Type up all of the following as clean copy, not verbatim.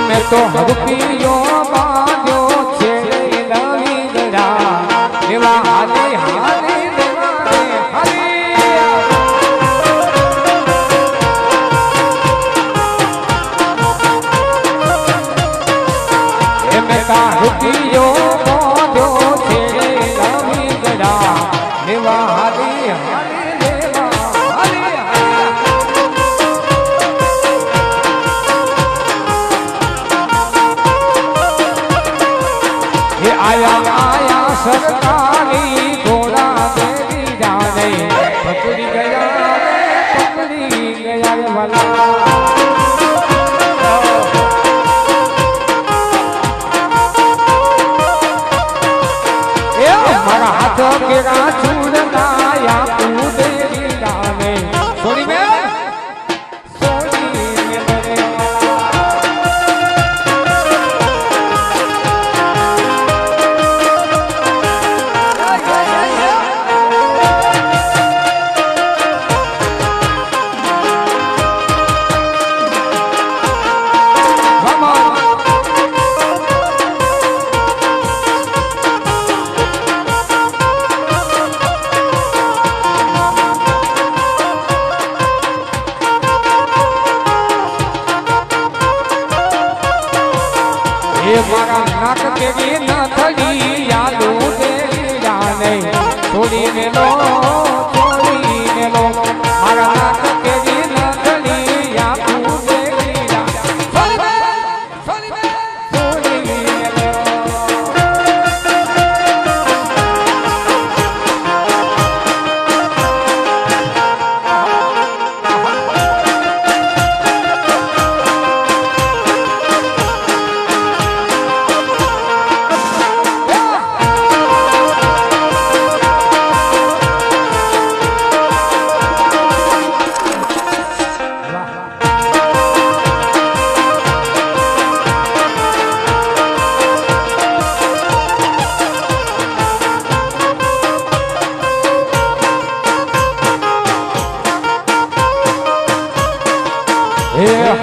मैं तो हरपियो बांधो छे लवी गरा देवा हाले हाले देवा रे हाले मैं तो हरपियो बांधो छे लवी गरा देवा हाले हाले देवा हाले आया आया सरकारी घोड़ा देवी जाने पकड़ी गया रे वाला हमारा हाथों के राजूर लाया तू देवी जाने सोनी में मारा नाक तेरी नथड़ी यादू तेरी जाने थोड़ी ने लो मारा नाक तेरी नथड़ी यादू तेरी जाने थोड़ी ने लो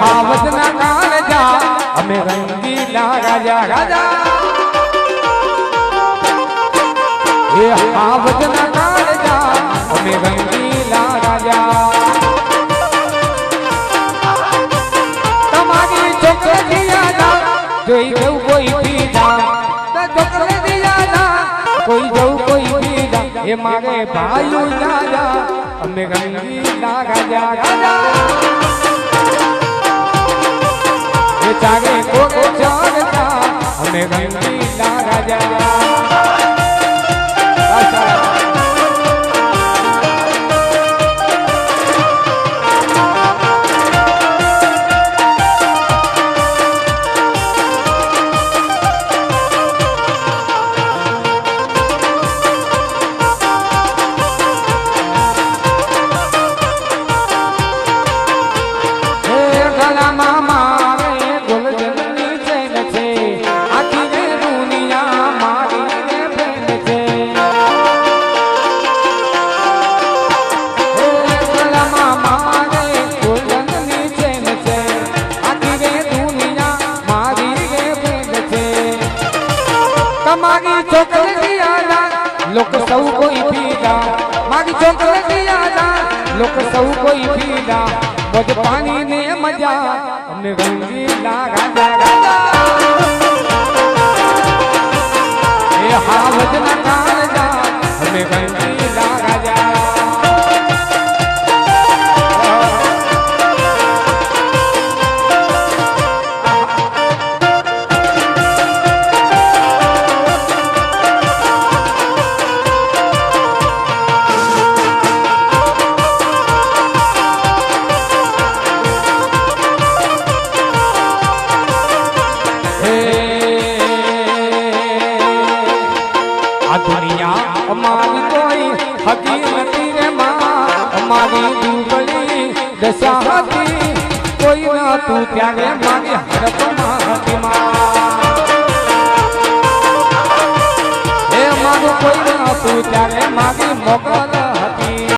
हावज ना राजा हमें रंगीला राजा राजा ये हावज ना राजा हमें रंगीला राजा तमारी चोकरे दिया ना जोई जो कोई पीजा चोकरे दिया ना कोई जो कोई पीजा ये मारे भाई राजा हमें रंगीला राजा राजा जागे को जागता हमें रंगीला राजा लोक सब कोई पीला मागी चोकले दिया ना लोक सब कोई पीला बज पानी ने मजा हमने रंगीला राजा राजा ये हावज ना राजा हमें रंगीला राजा दुनिया हमारी कोई हकीकत रे माँ हमारी दुबली दशा हती कोई ना तू त्यागे मांगे हर तुम्हारी माँ हे मांगो कोई ना तू त्यागे मांगे मोकल